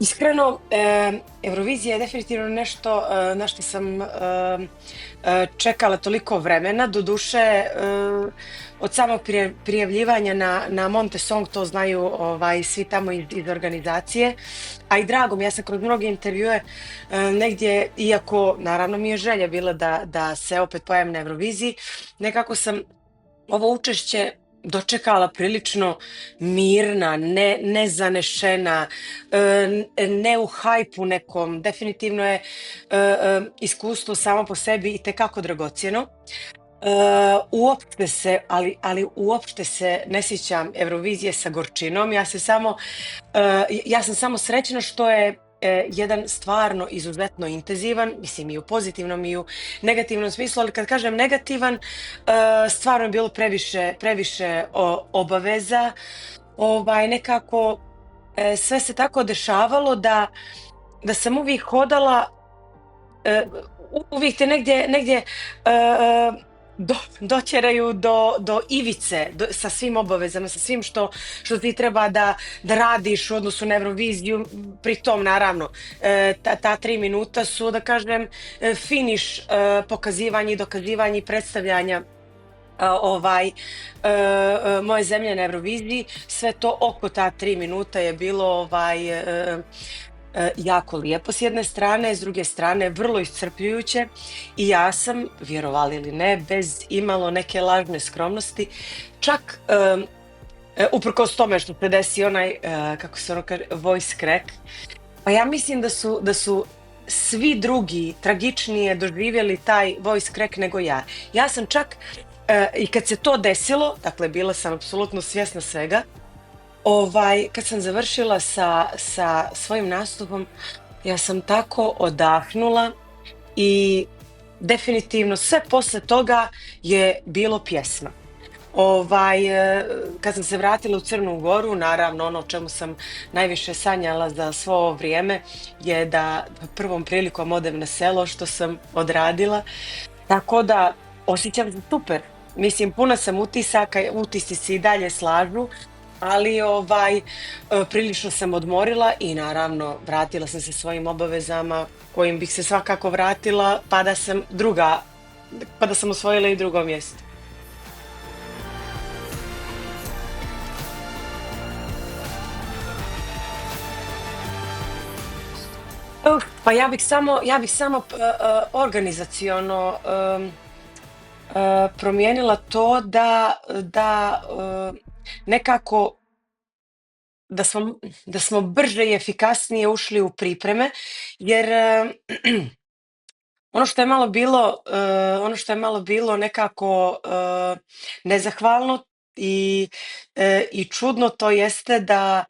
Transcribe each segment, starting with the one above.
Iskreno, Eurovizija je definitivno nešto na što sam čekala toliko vremena. Doduše, od samog prijavljivanja na Monte Song to znaju svi tamo iz organizacije. A i drago mi, ja sam kroz mnoge intervjue negdje, iako naravno mi je želja bila da se opet pojavim na Euroviziji, nekako sam ovo učešće dočekala prilično mirna, nezanešena, ne u hajpu nekom. Definitivno je iskustvo samo po sebi itekako dragocjeno. Uopšte se, ali uopšte se ne sjećam Eurovizije sa gorčinom. Ja sam samo srećna što je jedan stvarno izuzetno intenzivan, mislim i u pozitivnom i u negativnom smislu, ali kad kažem negativan, stvarno je bilo previše obaveza. Nekako sve se tako dešavalo da sam uvijek hodala, uvijek te negdje doćeraju do ivice sa svim obavezama, sa svim što ti treba da radiš u odnosu na Euroviziju. Pri tom, naravno, ta 3 minuta su, da kažem, finiš pokazivanja i dokazivanja i predstavljanja moje zemlje na Euroviziji. Sve to oko ta 3 minuta je bilo jako lijepo s jedne strane, s druge strane vrlo iscrpljujuće i ja sam, vjerovali ili ne, bez imalo neke lažne skromnosti, čak uprkos tome što se desi onaj, kako se ono kaže, voice crack, pa ja mislim da su svi drugi tragičnije doživjeli taj voice crack nego ja. Ja sam čak, i kad se to desilo, dakle bila sam apsolutno svjesna svega, kad sam završila sa svojim nastupom, ja sam tako odahnula i definitivno sve posle toga je bilo pjesma. Kad sam se vratila u Crnu Goru, naravno ono o čemu sam najviše sanjala za svo ovo vrijeme je da prvom prilikom odem na selo, što sam odradila. Tako da osjećam se super. Mislim, puna sam utisaka, utisci se i dalje slažu, ali prilično sam odmorila i naravno vratila sam se svojim obavezama kojim bih se svakako vratila pa da sam osvojila i drugo mjesto. Pa ja bih samo organizaciono promijenila to da nekako da smo brže i efikasnije ušli u pripreme, jer ono što je malo bilo nekako nezahvalno i čudno, to jeste da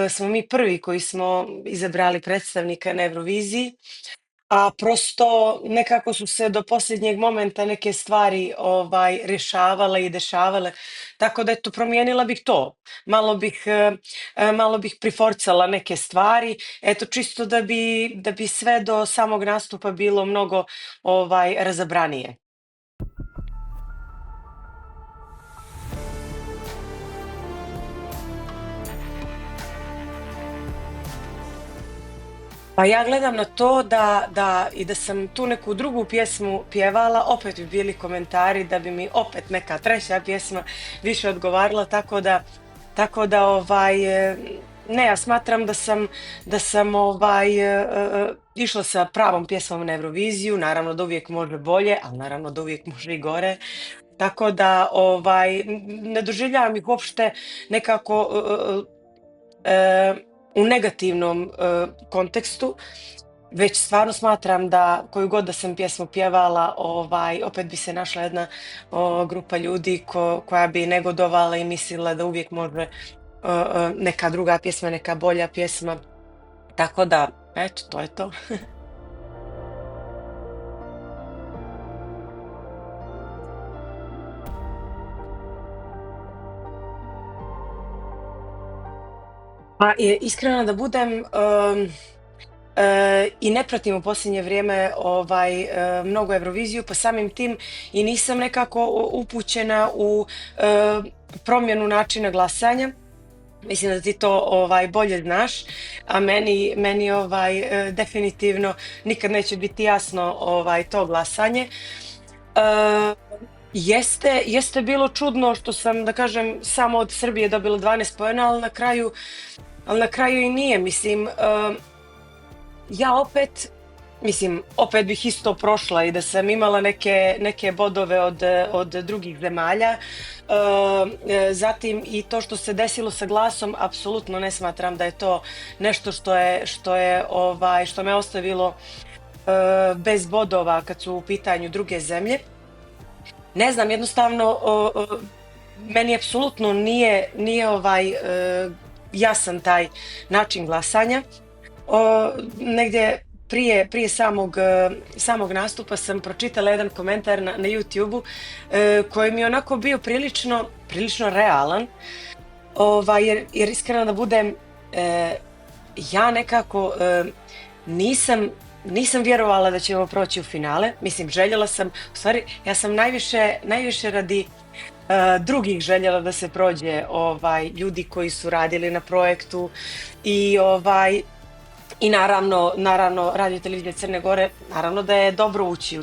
smo mi prvi koji smo izabrali predstavnika na Euroviziji, a prosto nekako su se do posljednjeg momenta neke stvari rješavale i dešavale. Tako da eto, promijenila bih to. Malo bih priforcala neke stvari, eto čisto da bi sve do samog nastupa bilo mnogo razabranije. Pa ja gledam na to da sam tu neku drugu pjesmu pjevala, opet bi bili komentari da bi mi opet neka treća pjesma više odgovarala, tako da ne, ja smatram da sam išla sa pravom pjesmom na Euroviziju, naravno da uvijek može bolje, ali naravno da uvijek može i gore. Tako da ne doživljavam ih uopšte nekako u negativnom kontekstu, već stvarno smatram da koju god da sam pjesmu pjevala, opet bi se našla jedna grupa ljudi koja bi negodovala i mislila da uvijek može neka druga pjesma, neka bolja pjesma. Tako da, eto, to je to. Pa iskreno da budem, i ne pratim u posljednje vrijeme mnogo Euroviziju, pa samim tim i nisam nekako upućena u promjenu načina glasanja. Mislim da ti to bolje znaš, a meni definitivno nikad neće biti jasno to glasanje. E, jeste bilo čudno što sam, da kažem, samo od Srbije dobila 12 poena, ali na kraju i nije. Mislim, ja opet bih isto prošla i da sam imala neke bodove od drugih zemalja. Zatim i to što se desilo sa glasom, apsolutno ne smatram da je to nešto što me ostavilo bez bodova kad su u pitanju druge zemlje. Ne znam, jednostavno meni apsolutno nije jasan taj način glasanja. Negdje prije samog nastupa sam pročitala jedan komentar na YouTubeu koji mi je onako bio prilično realan, jer iskreno da budem, ja nekako nisam vjerovala da ćemo proći u finale. Mislim, željela sam, u stvari, ja sam najviše radi drugih željela da se prođe, ljudi koji su radili na projektu i naravno Radio Televizija Crne Gore, naravno da je dobro ući u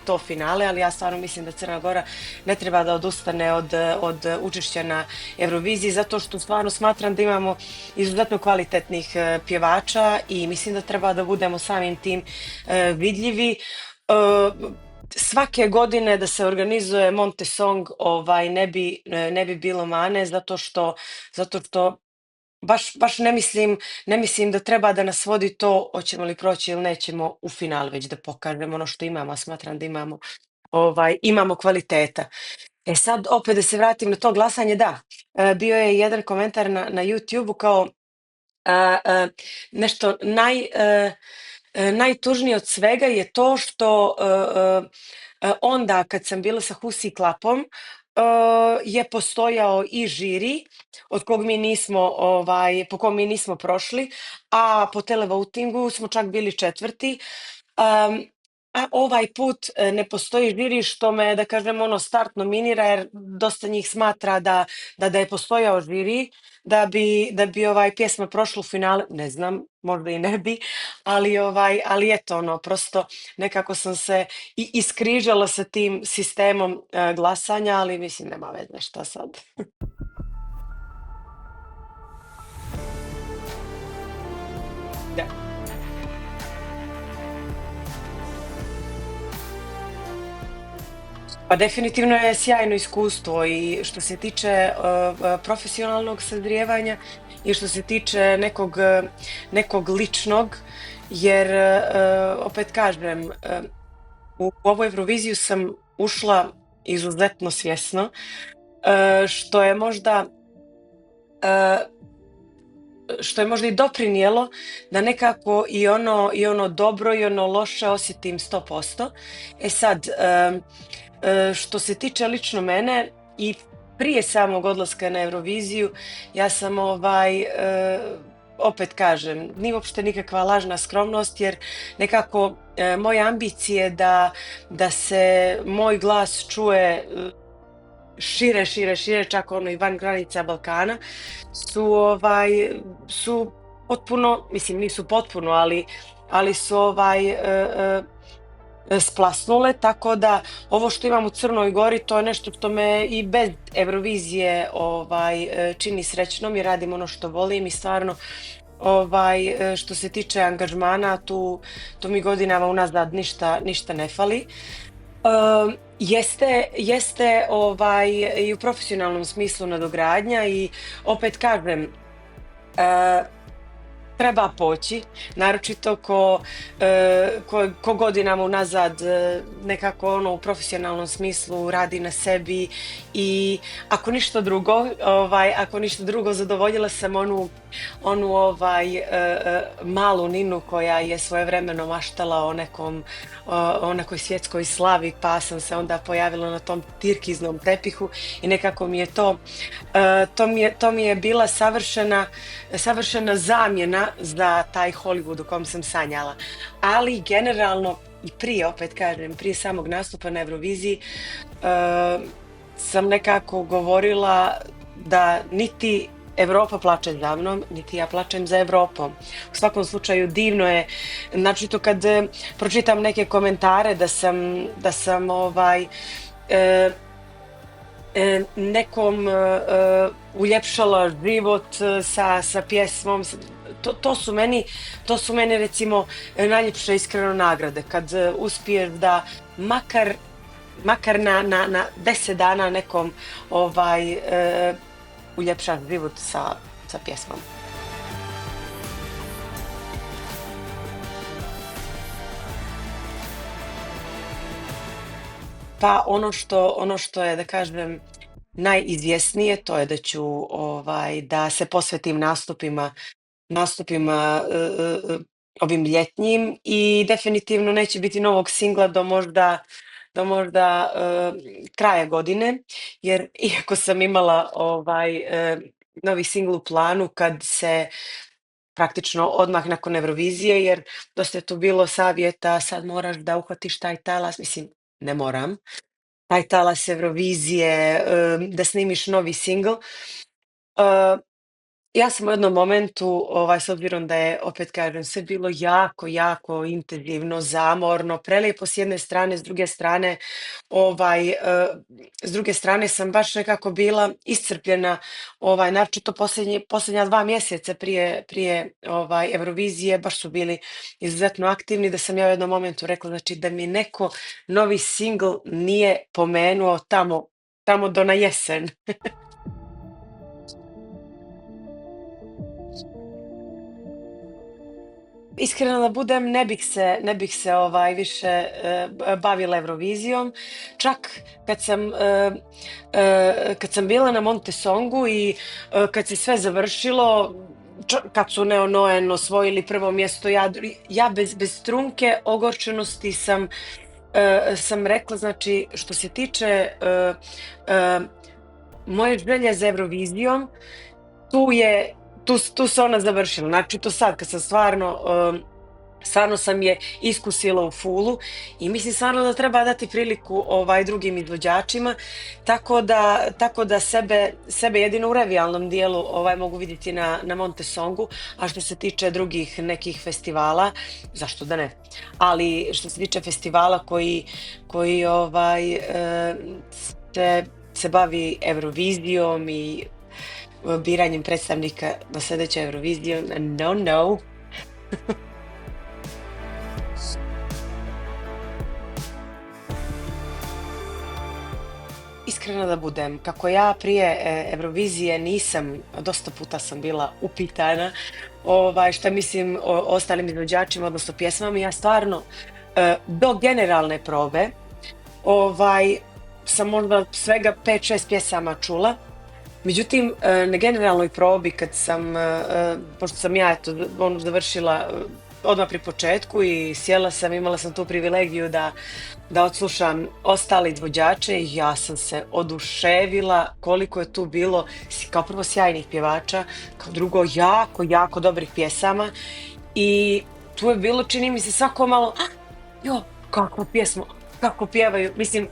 to finale, ali ja stvarno mislim da Crna Gora ne treba da odustane od učešća na Euroviziji, zato što stvarno smatram da imamo izuzetno kvalitetnih pjevača i mislim da treba da budemo samim tim vidljivi. Svake godine da se organizuje Monte Song ne bi bilo mane, zato što baš ne mislim da treba da nas vodi to hoćemo li proći ili nećemo u final, već da pokažemo ono što imamo, a smatram da imamo kvaliteta. E sad, opet da se vratim na to glasanje, da, bio je jedan komentar na YouTubeu kao nešto najtužnije od svega je to što onda kad sam bila sa Husi Klapom, je postojao i žiri od kog po kom mi nismo prošli, a po televotingu smo čak bili 4. A ovaj put ne postoji žiri, što me, da kažem, startno minira, jer dosta njih smatra da je postojao žiri, da bi pjesma prošla u finale. Ne znam, možda i ne bi, ali eto, prosto nekako sam se i iskrižala sa tim sistemom glasanja, ali mislim, nema veze, šta sad. Da. Pa definitivno je sjajno iskustvo i što se tiče profesionalnog sazrijevanja i što se tiče nekog ličnog, jer opet kažem, u ovu Euroviziju sam ušla izuzetno svjesno, što je možda i doprinijelo da nekako i ono dobro i ono loše osjetim 100%. E sad, što se tiče lično mene i prije samog odlaska na Euroviziju, ja sam opet kažem, nije uopšte nikakva lažna skromnost, jer nekako moje ambicije da se moj glas čuje šire, čak i van granica Balkana, su potpuno, mislim nisu potpuno, ali su splasnule, tako da ovo što imam u Crnoj Gori, to je nešto što me i bez Eurovizije čini srećnom i radim ono što volim i stvarno što se tiče angažmana, tu mi godinama unazad ništa ne fali. Jeste i u profesionalnom smislu nadogradnja i opet kažem, treba poći, naročito ko godinama unazad nekako u profesionalnom smislu radi na sebi i ako ništa drugo zadovoljila sam onu malu Ninu koja je svojevremeno maštala o nekoj svjetskoj slavi, pa sam se onda pojavila na tom tirkiznom tepihu i nekako mi je to mi je bila savršena zamjena za taj Hollywood u kom sam sanjala. Ali generalno i prije samog nastupa na Euroviziji sam nekako govorila da niti Evropa plače za mnom, niti ja plačem za Evropom. U svakom slučaju divno je, znači to kad pročitam neke komentare da sam e, nekom uljepšala život sa pjesmom. To su meni recimo najljepše iskreno nagrade. Kad uspiješ da makar na 10 dana nekom uljepšaš život sa pjesmom. Pa ono što je, da kažem, najizvjesnije, to je da ću da se posvetim nastupima ovim ljetnjim i definitivno neće biti novog singla do možda kraja godine, jer iako sam imala novi singl u planu kad se praktično odmah nakon Eurovizije, jer dosta je tu bilo savjeta, sad moraš da uhvatiš taj talas, mislim, ne moram, taj talas Eurovizije, da snimiš novi singl. Ja sam u jednom momentu, s obzirom da je, opet kažem, sve bilo jako, jako intenzivno, zamorno, prelijepo s jedne strane, s druge strane sam baš nekako bila iscrpljena, naročito posljednja 2 mjeseca prije Eurovizije, baš su bili izuzetno aktivni, da sam ja u jednom momentu rekla, znači da mi neko novi singl nije pomenuo tamo do na jesen. Iskreno da budem, ne bih se više bavila Eurovizijom. Čak kad sam bila na Montesongu i kad se sve završilo, kad su Neo Noen osvojili prvo mjesto, ja bez trunke ogorčenosti sam rekla, znači, što se tiče e, moje želje za Eurovizijom, tu se ona završila. Znači to sad kad sam stvarno sam je iskusila u fulu i mislim stvarno da treba dati priliku drugim izvođačima, tako da sebe jedino u revijalnom dijelu mogu vidjeti na Montesongu, a što se tiče drugih nekih festivala, zašto da ne? Ali što se tiče festivala koji se bavi Eurovizijom i biranjem predstavnika na sljedećoj Euroviziji, no, no. Iskreno da budem, kako ja prije Eurovizije nisam, dosta puta sam bila upitana šta mislim o ostalim izvođačima, odnosno pjesmama, ja stvarno do generalne probe sam možda svega 5-6 pjesama čula. Međutim, na generalnoj probi kad pošto sam ja eto, završila odmah pri početku i sjela sam, imala sam tu privilegiju da odslušam ostale izvođače i ja sam se oduševila koliko je tu bilo kao prvo sjajnih pjevača, kao drugo jako, jako dobrih pjesama i tu je bilo, čini mi se, svako malo, kakva pjesma, kako pjevaju, mislim,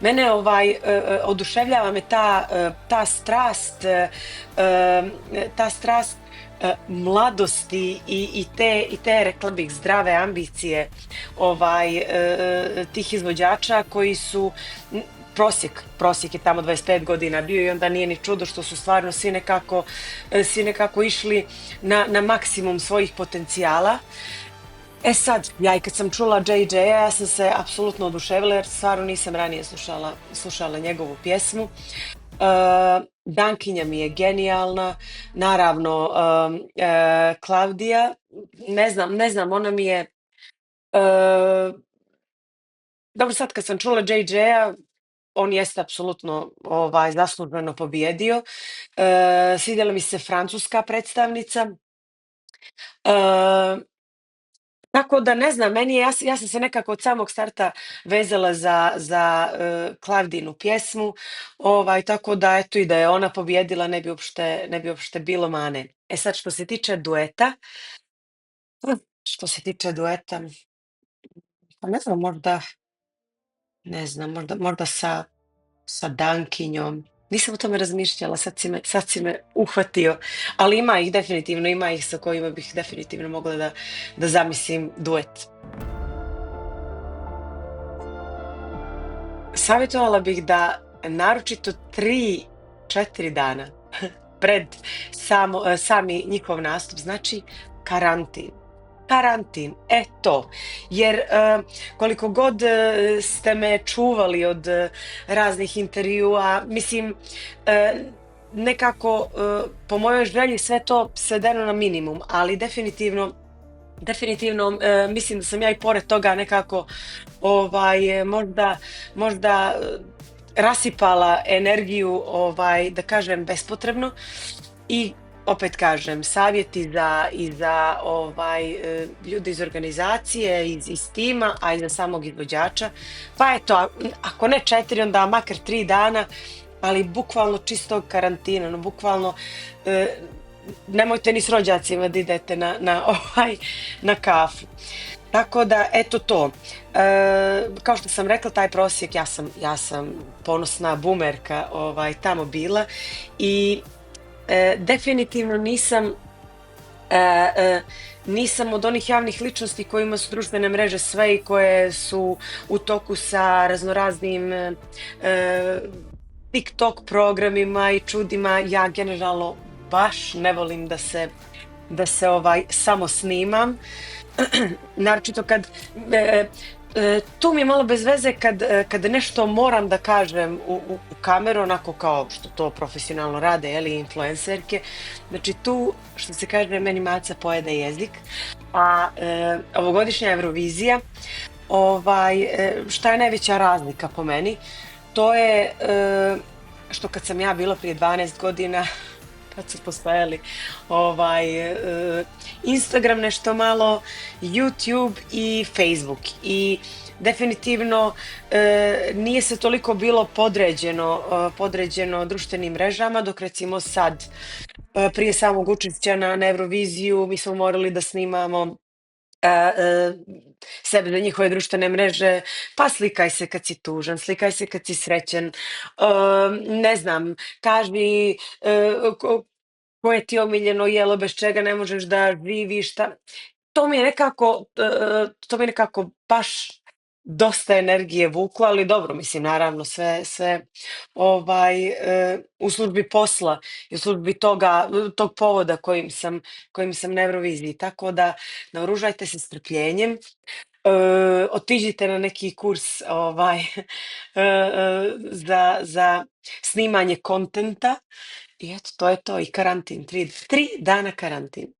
Mene oduševljava me ta strast mladosti i te, rekla bih, zdrave ambicije tih izvođača koji su prosjek je tamo 25 godina bio i onda nije ni čudo što su stvarno svi nekako išli na maksimum svojih potencijala. E sad, ja i kad sam čula JJ-a, ja sam se apsolutno oduševila jer stvarno nisam ranije slušala njegovu pjesmu. Dankinja mi je genijalna, naravno Klaudija, ne znam, ona mi je, e, dobro sad kad sam čula JJ-a, on jeste apsolutno zasluženo pobijedio. Svidjela mi se francuska predstavnica. E, Tako da ne znam, ja sam se nekako od samog starta vezala za Klavdinu pjesmu, tako da eto i da je ona pobijedila ne bi uopšte bilo mane. E sad što se tiče dueta, pa ne znam, možda sa Dankinjom. Nisam o tome razmišljala, sad si me uhvatio, ali ima ih definitivno, ima ih sa kojima bih definitivno mogla da zamislim duet. Savjetovala bih da naročito 3, 4 dana pred sami njihov nastup, znači karantin. Karantin, e to. Jer koliko god ste me čuvali od raznih intervjua, mislim, e, nekako po mojoj želji sve to svedeno na minimum, ali definitivno mislim da sam ja i pored toga nekako možda rasipala energiju, da kažem, bespotrebno. I opet kažem, savjeti i za ljude iz organizacije, iz tima, a i za samog izvođača. Pa eto, ako ne 4, onda makar 3 dana, ali bukvalno čistog karantina, no bukvalno e, nemojte ni s rođacima da idete na kafu. Tako da, eto to. Kao što sam rekla, taj prosjek, ja sam ponosna bumerka tamo bila i definitivno e, e, nisam od onih javnih ličnosti kojima su društvene mreže sve i koje su u toku sa raznoraznim e, TikTok programima i čudima. Ja generalno baš ne volim da se samo snimam. Naročito tu mi je malo bez veze kad nešto moram da kažem u kameru, onako kao što to profesionalno rade, ili influencerke. Znači tu, što se kaže, meni maca pojede jezik. A ovogodišnja Eurovizija, šta je najveća razlika po meni? To je što kad sam ja bila prije 12 godina, kad su postojali Instagram nešto malo, YouTube i Facebook. I definitivno nije se toliko bilo podređeno društvenim mrežama, dok recimo sad, prije samog učešća na Euroviziju, mi smo morali da snimamo e, e, sebe na njihove društvene mreže, pa slikaj se kad si tužan, slikaj se kad si srećan, ne znam, kaži koje ti je omiljeno jelo, bez čega ne možeš da živiš, to mi je nekako baš dosta energije vuklo, ali dobro, mislim, naravno, sve u službi posla i u službi tog povoda kojim sam na Euroviziji. Tako da naoružajte se strpljenjem, otiđite na neki kurs za snimanje kontenta i eto, to je to. I karantin, 3 dana karantin.